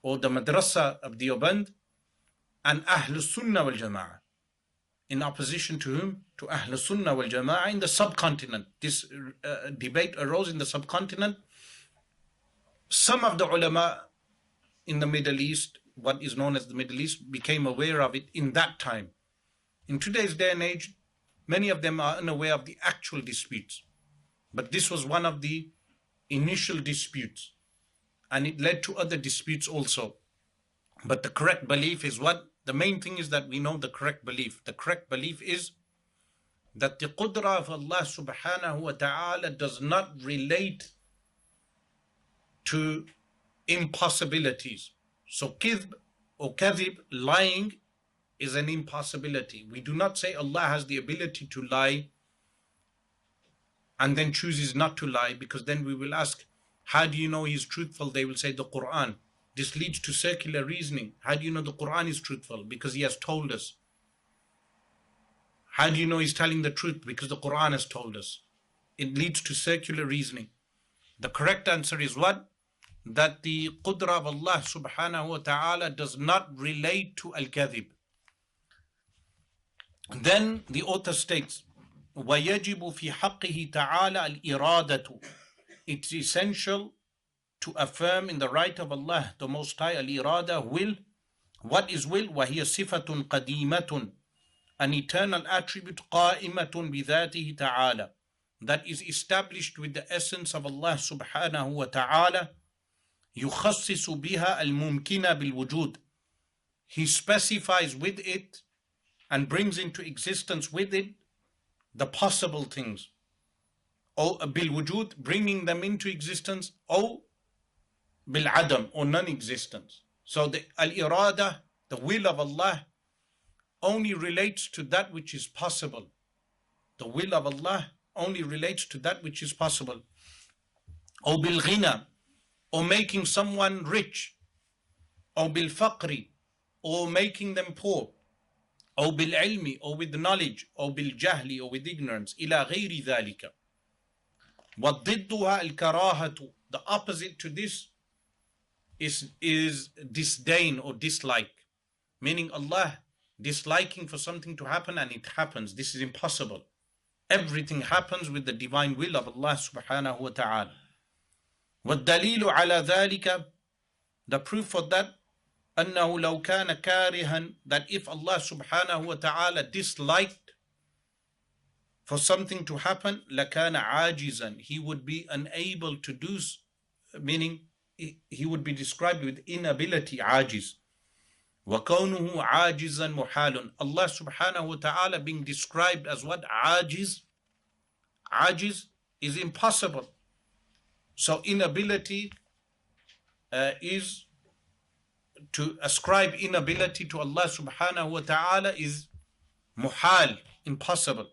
or the madrasa of Deoband and Ahl Sunnah wal Jama'ah. In opposition to whom? To Ahl Sunnah wal Jama'ah in the subcontinent. This debate arose in the subcontinent. Some of the ulama in the Middle East, what is known as the Middle East, became aware of it in that time. In today's day and age, many of them are unaware of the actual disputes. But this was one of the initial disputes. And it led to other disputes also. But the correct belief is what? The main thing is that we know the correct belief. The correct belief is that the qudra of Allah subhanahu wa ta'ala does not relate to impossibilities. So kidb or kadhib, lying, is an impossibility. We do not say Allah has the ability to lie and then chooses not to lie, because then we will ask, How do you know he's truthful? They will say the Quran. This leads to circular reasoning. How do you know the Quran is truthful? Because he has told us. How do you know he's telling the truth? Because the Quran has told us. It leads to circular reasoning. The correct answer is what? That the qudra of Allah subhanahu wa ta'ala does not relate to al-kadhib. Then the author states, وَيَجِبُ فِي حَقِّهِ تَعَالَى الْإِرَادَةُ. It's essential to affirm in the right of Allah, the Most High, al-irada, will. What is will? وَهِيَ صِفَةٌ قَدِيمَةٌ. An eternal attribute, قَائِمَةٌ بِذَاتِهِ تَعَالَى, that is established with the essence of Allah subhanahu wa ta'ala. يُخَصِّصُ بِهَا الْمُمْكِنَ بِالْوُجُودِ. He specifies with it and brings into existence with it the possible things. Or bil-wujud, bringing them into existence, or bil-adam, or non-existence. So the al-irada, the will of Allah, only relates to that which is possible. The will of Allah only relates to that which is possible. Or bil-ghina, or making someone rich. Or bil-faqri, or making them poor. Or bil-ilmi, or with knowledge. Or bil-jahli, or with ignorance. Ila ghayri dhalika. وَضِدُّهَا الْكَرَاهَةُ. The opposite to this is disdain or dislike. Meaning Allah disliking for something to happen and it happens. This is impossible. Everything happens with the divine will of Allah subhanahu wa ta'ala. وَالدَّلِيلُ عَلَى ذَلِكَ. The proof for that, أَنَّهُ لَوْ كَانَ كَارِهًا. That if Allah subhanahu wa ta'ala disliked for something to happen, لَكَانَ عَاجِزًا. He would be unable to do, meaning he would be described with inability, عاجز. وَكَوْنُهُ عَاجِزًا مُحَالٌ. Allah subhanahu wa ta'ala being described as what? عاجز. عاجز is impossible. So inability is to ascribe inability to Allah subhanahu wa ta'ala is muhal, impossible.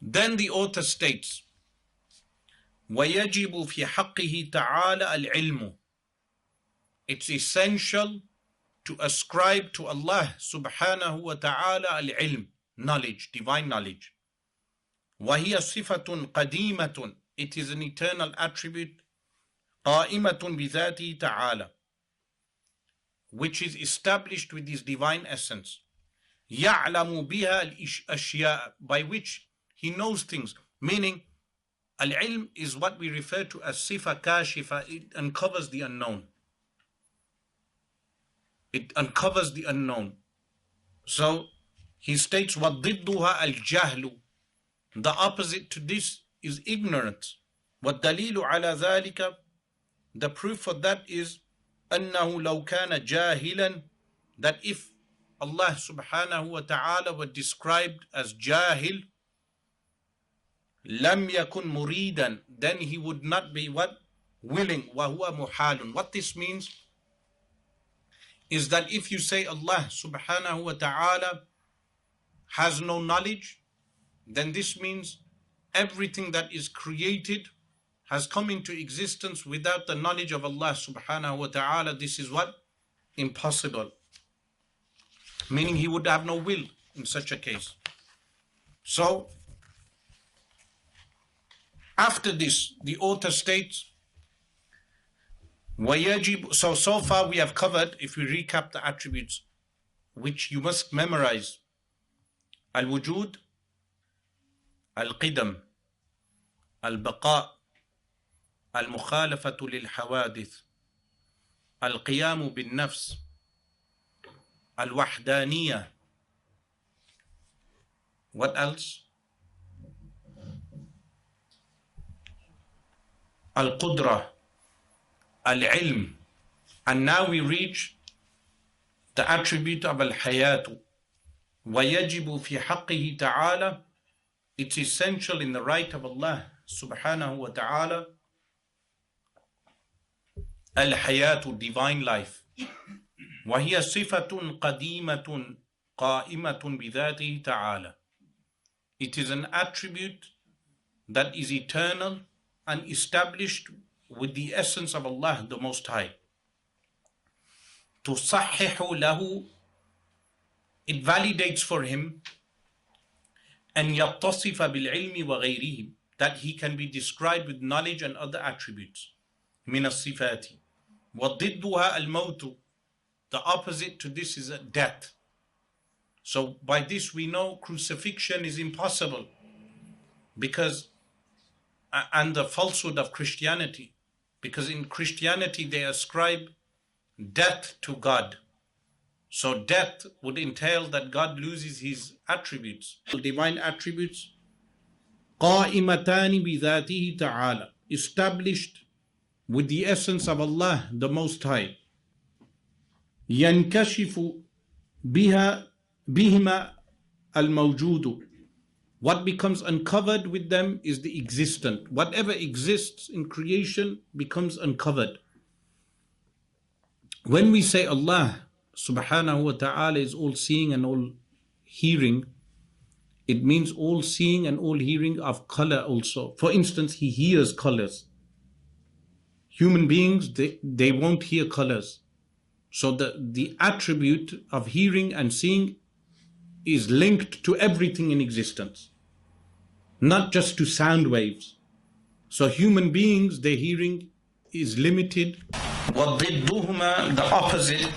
Then the author states, وَيَجِبُ فِي حَقِّهِ تَعَالَى الْعِلْمُ. It's essential to ascribe to Allah subhanahu wa ta'ala al-ilm, knowledge, divine knowledge. وَهِيَ صِفَةٌ قَدِيمَةٌ. It is an eternal attribute, قَائِمَةٌ بِذَاتِهِ تَعَالَى, which is established with his divine essence. يَعْلَمُ بِهَا الْأَشْيَاء. By which he knows things. Meaning, al-ilm is what we refer to as sifa kashifa. It uncovers the unknown. It uncovers the unknown. So he states, وَضِدُّهَا الْجَهْلُ. The opposite to this is ignorance. وَالدَّلِيلُ عَلَى ذَلِكَ. The proof for that is أَنَّهُ لَوْ كَانَ جَاهِلًا. That if Allah subhanahu wa ta'ala were described as jahil, لَمْ يَكُنْ مُرِيدًا. Then he would not be what? Willing. وَهُوَ مُحَالٌ. What this means is that if you say Allah subhanahu wa ta'ala has no knowledge, then this means everything that is created has come into existence without the knowledge of Allah subhanahu wa ta'ala. This is what? Impossible. Meaning he would have no will in such a case. So, after this, the author states, وَيَجِبُ. So far we have covered, if we recap the attributes, which you must memorize. Al-wujud, al-qidam, al-baqa, al-mukhalafatu lil-hawadith, al-qiyamu bin-nafs, al-wahdaniyya. What else? Al-qudra, al-ilm. And now we reach the attribute of al-hayatu. وَيَجِبُ فِي حَقِّهِ تَعَالَى. It's essential in the right of Allah subhanahu wa ta'ala, al-hayatu, divine life. وَهِيَ صِفَةٌ قَدِيمَةٌ قَائِمَةٌ بِذَاتِهِ تَعَالَى. It is an attribute that is eternal and established with the essence of Allah the Most High. تُصَحِّحُ لَهُ, it validates for him, أَنْ يَتَّصِفَ بِالْعِلْمِ وَغَيْرِهِ, that he can be described with knowledge and other attributes. مِنَ الصِّفَاتِ وَضِدُّهَا الْمَوْتُ, the opposite to this is death. So by this we know crucifixion is impossible, because, and the falsehood of Christianity, because in Christianity they ascribe death to God. So death would entail that God loses his attributes, divine attributes. قَائِمَتَانِ بِذَاتِهِ تَعَالَى, established with the essence of Allah the Most High. يَنْكَشِفُ بِهِمَا الْمَوْجُودُ, what becomes uncovered with them is the existent. Whatever exists in creation becomes uncovered. When we say Allah subhanahu wa ta'ala is all seeing and all hearing, it means all seeing and all hearing of color also. For instance, he hears colors. Human beings, they won't hear colors. So the attribute of hearing and seeing is linked to everything in existence, not just to sound waves. So human beings, their hearing is limited. وَضِدُّهُمَا, the opposite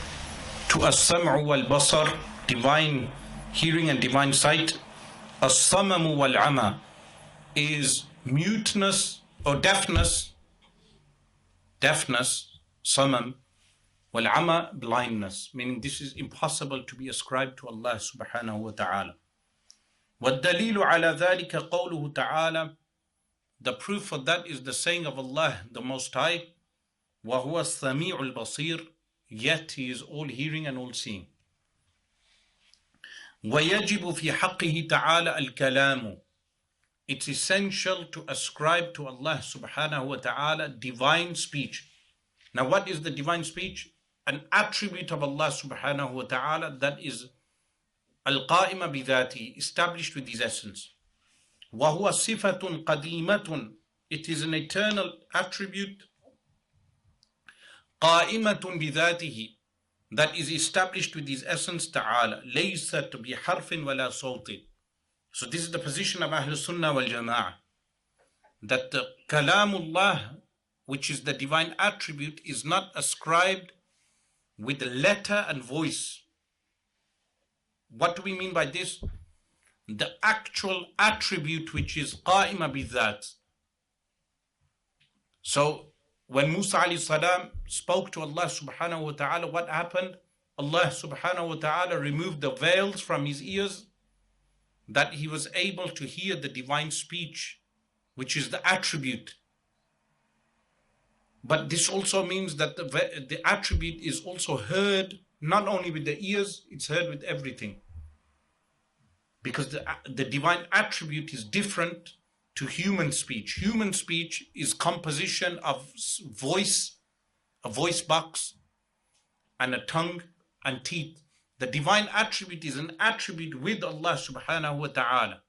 to as-sam'u wal-basar, divine hearing and divine sight. As-samamu wal-'ama is muteness or deafness, samam, wal-'ama, blindness, meaning this is impossible to be ascribed to Allah subhanahu wa ta'ala. وَالدَّلِيلُ عَلَى ذَلِكَ قَوْلُهُ تَعَالَى, the proof for that is the saying of Allah the Most High, وَهُوَ السَّمِيعُ الْبَصِيرُ, yet he is all hearing and all seeing. وَيَجِبُ فِي حَقِّهِ تَعَالَى الْكَلَامُ, it's essential to ascribe to Allah subhanahu wa ta'ala divine speech. Now what is the divine speech? An attribute of Allah subhanahu wa ta'ala that is al-qa'ima bidhati, established with his essence. وَهُوَ صِفَةٌ قَدِيمَةٌ, it is an eternal attribute. قَائِمَةٌ بِذَاتِهِ, that is established with his essence ta'ala. لَيْسَتْ بِحَرْفٍ وَلَا صَوْتٍ. So this is the position of Ahlul Sunnah wal Jama'ah, that the Kalamullah, which is the divine attribute, is not ascribed with letter and voice. What do we mean by this? The actual attribute which is qa'ima bidhat. So when Musa alayhi salam spoke to Allah subhanahu wa ta'ala, what happened? Allah subhanahu wa ta'ala removed the veils from his ears, that he was able to hear the divine speech, which is the attribute. But this also means that the attribute is also heard not only with the ears, it's heard with everything. Because the divine attribute is different to human speech. Human speech is composition of voice, a voice box, and a tongue and teeth. The divine attribute is an attribute with Allah subhanahu wa ta'ala.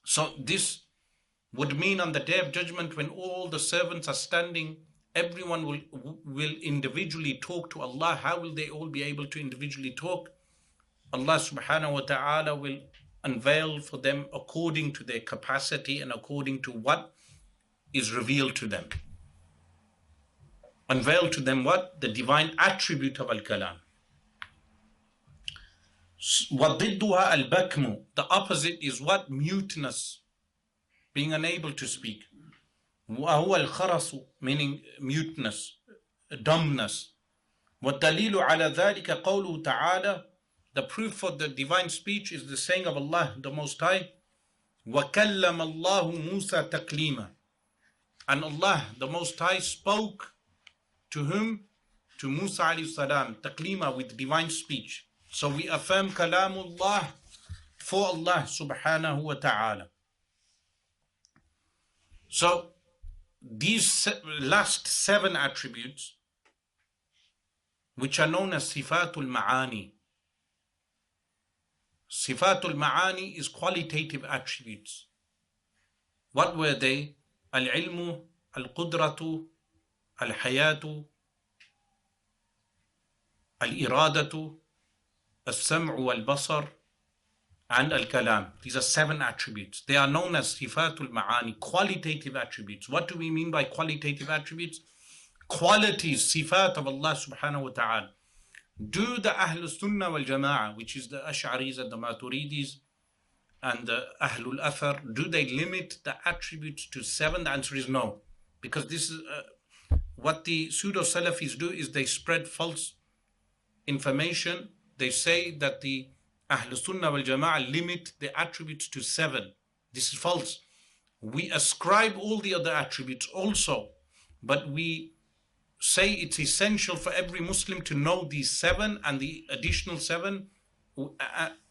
So this would mean on the Day of Judgment, when all the servants are standing, everyone will individually talk to Allah. How will they all be able to individually talk? Allah subhanahu wa ta'ala will unveil for them according to their capacity and according to what is revealed to them. Unveil to them what? The divine attribute of al-kalam. وَضِدُّهَا الْبَكْمُ, the opposite is what? Muteness, being unable to speak. وَهُوَ الْخَرَسُ, meaning muteness, dumbness. وَالدَّلِيلُ عَلَى ذَلِكَ قَوْلُهُ تَعَالَى, the proof for the divine speech is the saying of Allah the Most High, وَكَلَّمَ اللَّهُ مُوسَى تَكْلِيمًا, and Allah the Most High spoke to whom? To Musa alayhi salam, taklima, with divine speech. So we affirm kalamullah for Allah subhanahu wa ta'ala. So these last 7 attributes, which are known as sifatul ma'ani. Sifatul ma'ani is qualitative attributes. What were they? Al-ilmu, al-qudratu, al-hayatu, al-iradatu, al-sam'u wal-basar, and al-kalam. These are 7 attributes. They are known as sifatul ma'ani, qualitative attributes. What do we mean by qualitative attributes? Qualities, sifat of Allah subhanahu wa ta'ala. Do the Ahlul Sunnah wal Jama'ah, which is the Ash'aris and the Maturidis and the Ahlul Athar, do they limit the attributes to 7? The answer is no. Because this is what the pseudo-Salafis do, is they spread false information. They say that the Ahlul Sunnah wal Jama'ah limit the attributes to 7. This is false. We ascribe all the other attributes also, but we say it's essential for every Muslim to know these 7 and the additional 7,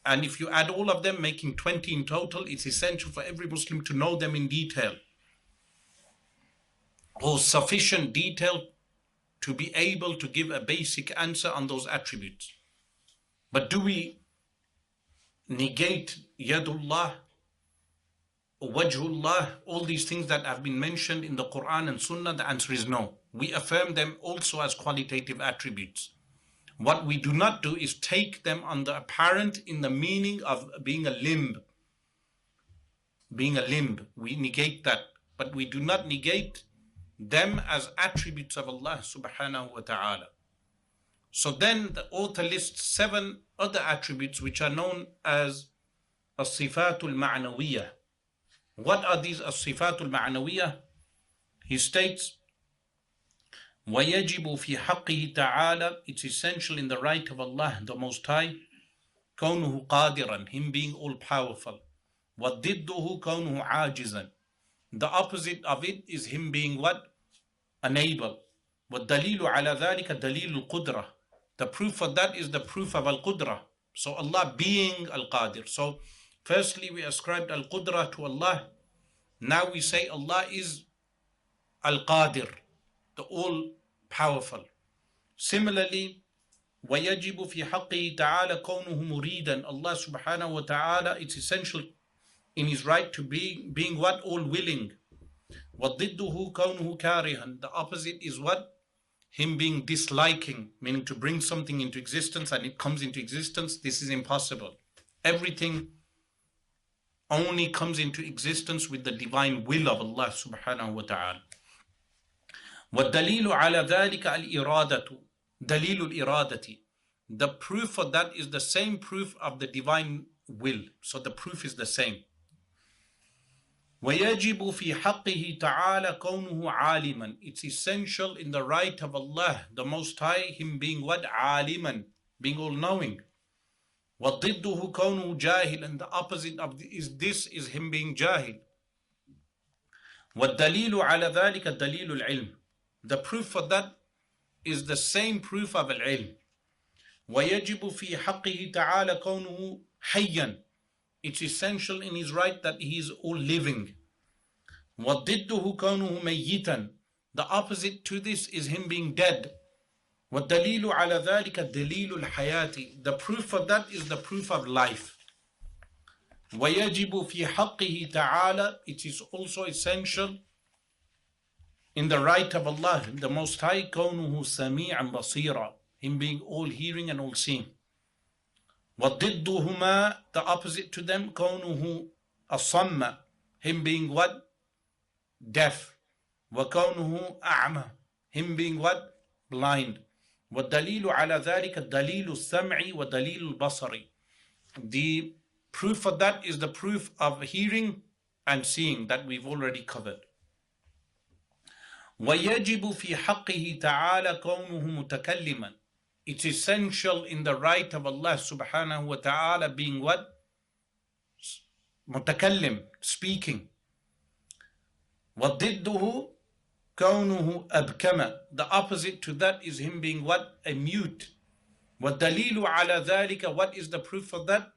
and if you add all of them, making 20 in total, it's essential for every Muslim to know them in detail, or sufficient detail to be able to give a basic answer on those attributes. But do we negate Yadullah, Wajhullah, all these things that have been mentioned in the Quran and Sunnah? The answer is no. We affirm them also as qualitative attributes. What we do not do is take them on the apparent in the meaning of being a limb. Being a limb, we negate that. But we do not negate them as attributes of Allah subhanahu wa ta'ala. So then the author lists 7 other attributes which are known as as-sifatul ma'nawiyyah. What are these as-sifatul ma'nawiyyah? He states, وَيَجِبُ فِي حَقِّهِ تَعَالَى, it's essential in the right of Allah the Most High, كَوْنُهُ قَادِرًا, Him being all-powerful. وَضِدُّهُ كَوْنُهُ عَاجِزًا, the opposite of it is Him being what? Unable. وَالدَّلِيلُ عَلَى ذَلِكَ دَلِيلُ الْقُدْرَةِ, the proof for that is the proof of al-Qudra. So Allah being al-Qadir. So firstly we ascribed al-Qudra to Allah. Now we say Allah is al-Qadir, the all-powerful. Similarly, وَيَجِبُ فِي حَقِّهِ تَعَالَى كَوْنُهُ مُرِيدًا, Allah subhanahu wa ta'ala, it's essential in His right to being what? All-willing. وَضِدُّهُ كَوْنُهُ كَارِهًا, the opposite is what? Him being disliking, meaning to bring something into existence and it comes into existence. This is impossible. Everything only comes into existence with the divine will of Allah subhanahu wa ta'ala. وَالدَّلِيلُ عَلَى ذَلِكَ الْإِرَادَةُ, دَلِيلُ الْإِرَادَةِ, the proof for that is the same proof of the divine will. So the proof is the same. وَيَجِبُ فِي حَقِّهِ تَعَالَى كَوْنُهُ عَالِمًا, it's essential in the right of Allah the Most High, Him being what? عَالِمًا, being all-knowing. وَضِدُّهُ كَوْنُهُ جَاهِلًا, the opposite of this is Him being jahil. وَالدَّلِيلُ عَلَى ذَلِكَ دَلِيلُ الْعِلْمِ, the proof for that is the same proof of al-ilm. وَيَجِبُ فِي حَقِّهِ تَعَالَى كَوْنُهُ حَيًّا, it's essential in His right that He is all living. وَضِدُّهُ كَوْنُهُ مَيِّتًا, the opposite to this is Him being dead. وَالدَّلِيلُ عَلَى ذَلِكَ دَلِيلُ الْحَيَاةِ, the proof for that is the proof of life. وَيَجِبُ فِي حَقِّهِ تَعَالَى, it is also essential in the right of Allah the Most High, كَوْنُهُ سَمِيعًا بَصِيرًا, Him being all hearing and all seeing. وَضِدُّهُمَا, the opposite to them, كَوْنُهُ أَصَمَّ, Him being what? Deaf. وَكَوْنُهُ أَعْمَى, Him being what? Blind. وَالدَّلِيلُ عَلَى ذَلِكَ دَلِيلُ السَّمْعِ وَدَلِيلُ الْبَصَرِ, the proof for that is the proof of hearing and seeing that we've already covered. وَيَجِبُ فِي حَقِّهِ تَعَالَى كَوْنُهُ مُتَكَلِّمًا, it's essential in the right of Allah subhanahu wa ta'ala being what? Mutakallim, speaking. وَضِدُّهُ كَوْنُهُ أَبْكَمًا, the opposite to that is Him being what? A mute. وَالدَّلِيلُ عَلَى ذَلِكَ, what is the proof for that?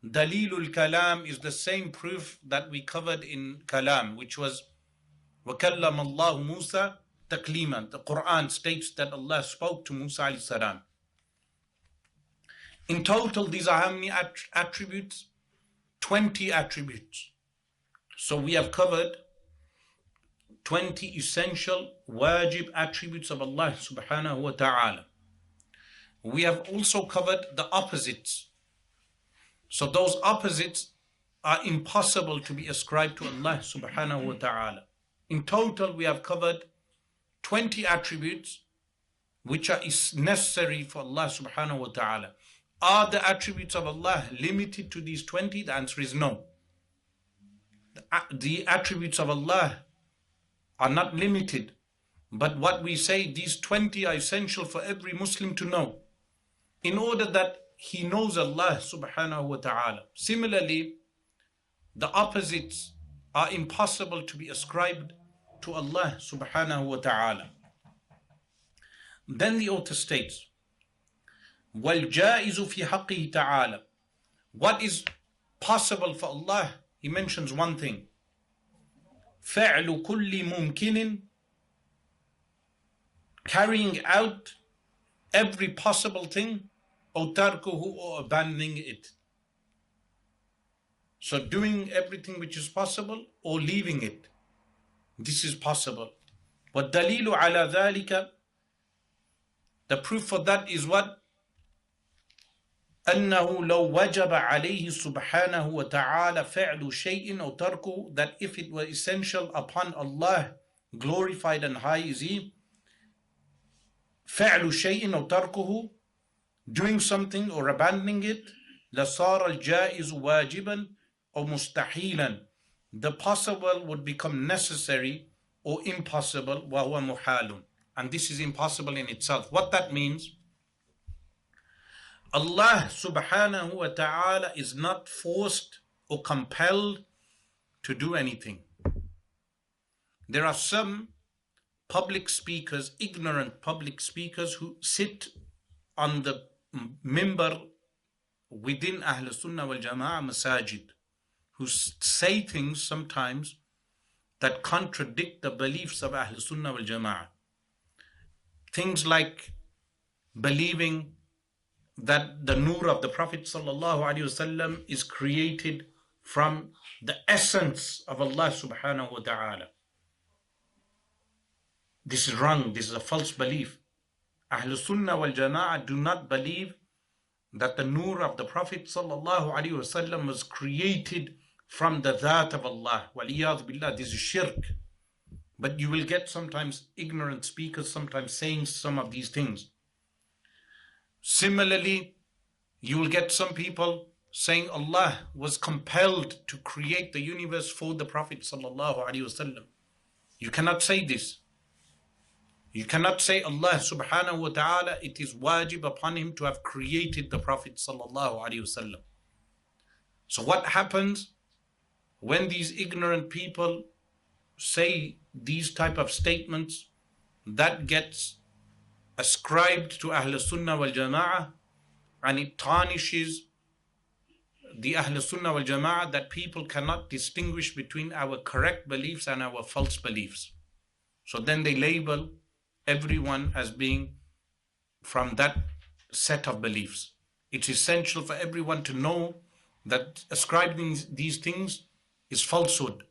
دَلِيلُ الْكَلَامِ is the same proof that we covered in Kalam, which was وَكَلَّمَ اللَّهُ مُوسَى تَكْلِيمًا, the Quran states that Allah spoke to Musa alayhi salam. In total, these are how many attributes? 20 attributes. So we have covered 20 essential wajib attributes of Allah subhanahu wa ta'ala. We have also covered the opposites. So those opposites are impossible to be ascribed to Allah subhanahu wa ta'ala. In total, we have covered 20 attributes which are necessary for Allah subhanahu wa ta'ala. Are the attributes of Allah limited to these 20? The answer is no. The attributes of Allah are not limited. But what we say, these 20 are essential for every Muslim to know, in order that he knows Allah subhanahu wa ta'ala. Similarly, the opposites are impossible to be ascribed to Allah subhanahu wa ta'ala. Then the author states, وَالْجَائِزُ فِي حَقِّهِ تَعَالَى. What is possible for Allah? He mentions one thing. فَعْلُ كُلِّ مُمْكِنٍ. Carrying out every possible thing, أو تَرْكُهُ, or abandoning it. So doing everything which is possible or leaving it. This is possible. وَالدَّلِيلُ عَلَى ذَلِكَ. The proof for that is what? أنه لو وجب عليه سبحانه وتعالى فعل شيء أو تركه. That if it were essential upon Allah, glorified and high is He, فعل شيء أو تركه, doing something or abandoning it, لصار الجائز واجبا أو مستحيلا. The possible would become necessary or impossible, وهو محال. And this is impossible in itself. What that means, Allah subhanahu wa ta'ala is not forced or compelled to do anything. There are some public speakers, ignorant public speakers, who sit on the minbar within Ahl Sunnah wal Jama'ah masajid, who say things sometimes that contradict the beliefs of Ahl Sunnah wal Jama'ah. Things like believing that the nur of the Prophet sallallahu alaihi wasallam is created from the essence of Allah subhanahu wa ta'ala. This is wrong. This is a false belief. Ahl Sunnah wal Jama'ah do not believe that the nur of the Prophet sallallahu alaihi wasallam was created from the dhat of Allah. Waliyadh billah, this is shirk. But you will get sometimes ignorant speakers sometimes saying some of these things. Similarly, you will get some people saying Allah was compelled to create the universe for the Prophet sallallahu alaihi wasallam. You cannot say this. You cannot say Allah subhanahu wa ta'ala, it is wajib upon him to have created the Prophet sallallahu alaihi wasallam. So what happens when these ignorant people say these type of statements? That gets ascribed to Ahl Sunnah wal Jama'ah, and it tarnishes the Ahl Sunnah wal Jama'ah, that people cannot distinguish between our correct beliefs and our false beliefs. So then they label everyone as being from that set of beliefs. It's essential for everyone to know that ascribing these things is falsehood.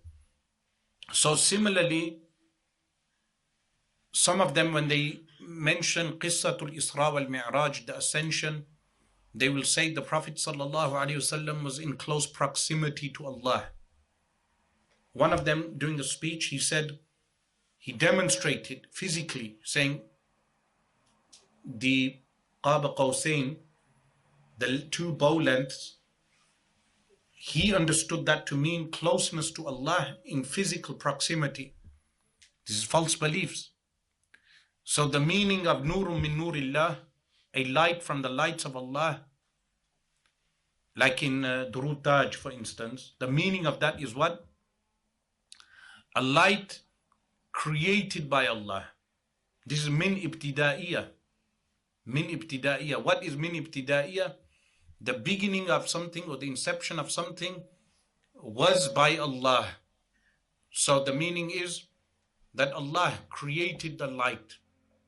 So similarly, some of them, when they mention Qissatul Isra wal Mi'raj, the ascension, they will say the Prophet sallallahu alaihi wasallam was in close proximity to Allah. One of them, during the speech, he said, he demonstrated physically, saying the Qaba Qawsain, the two bow lengths, he understood that to mean closeness to Allah in physical proximity. This is false beliefs. So the meaning of Nurun min Nurillah, a light from the lights of Allah, like in Durud Taj, for instance, the meaning of that is what? A light created by Allah. This is min ibtida'iyah. Min ibtida'iyah. What is min ibtida'iyah? The beginning of something or the inception of something was by Allah. So the meaning is that Allah created the light,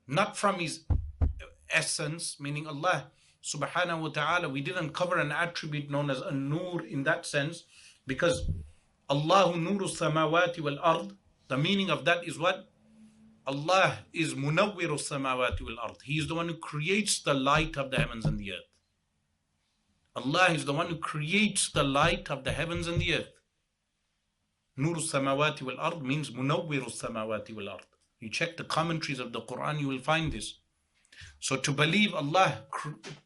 not from His essence, meaning Allah subhanahu wa ta'ala. We didn't cover an attribute known as an-nur in that sense, because Allahu nuru samawati wal ard, The meaning of that is what? Allah is munawwiru samawati wal ard. He is the one who creates the light of the heavens and the earth. Allah is the one who creates the light of the heavens and the earth. Nur samawati wal ard means munawwiru samawati wal ard. You check the commentaries of the Quran, you will find this. So to believe Allah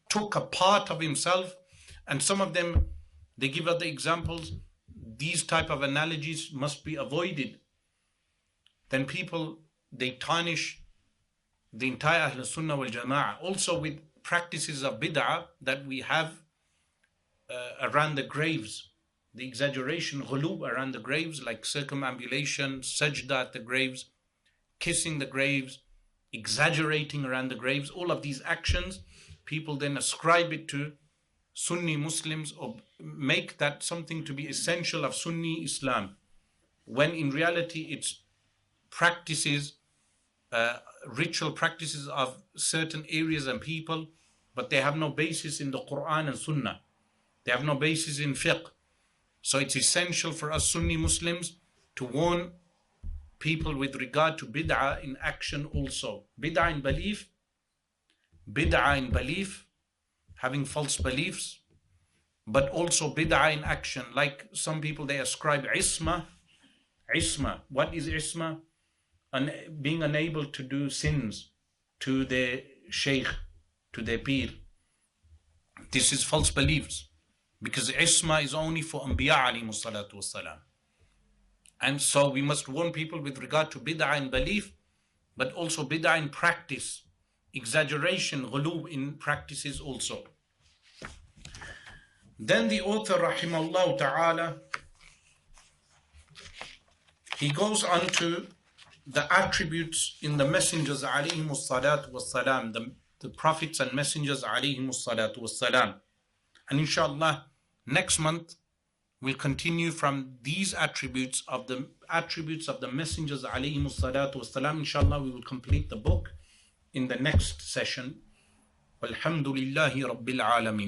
took a part of himself, and some of them, they give other examples, these type of analogies must be avoided. Then people, they tarnish the entire Ahl Sunnah wal Jama'ah. Also with practices of bid'ah that we have around the graves, the exaggeration, ghulub around the graves, like circumambulation, sajda at the graves, kissing the graves, exaggerating around the graves, all of these actions, people then ascribe it to Sunni Muslims or make that something to be essential of Sunni Islam, when in reality it's practices, ritual practices of certain areas and people, but they have no basis in the Quran and Sunnah. They have no basis in fiqh. So it's essential for us Sunni Muslims to warn people with regard to bid'ah in action also. Bid'ah in belief, having false beliefs, but also bid'ah in action. Like some people, they ascribe isma. What is isma? Being unable to do sins to their shaykh, to their peer. This is false beliefs, because isma is only for Anbiya alayhimu salatu wassalam. And so we must warn people with regard to bid'ah in belief, but also bid'ah in practice, exaggeration, ghulub in practices also. Then the author, rahimahullah ta'ala, he goes on to the attributes in the messengers alayhimu salatu wassalam, the prophets and messengers alayhimu salatu wassalam. And inshallah, next month, we'll continue from these attributes of the messengers alayhimu salatu wassalam. Inshallah, we will complete the book in the next session. Walhamdulillahi Rabbil Alameen.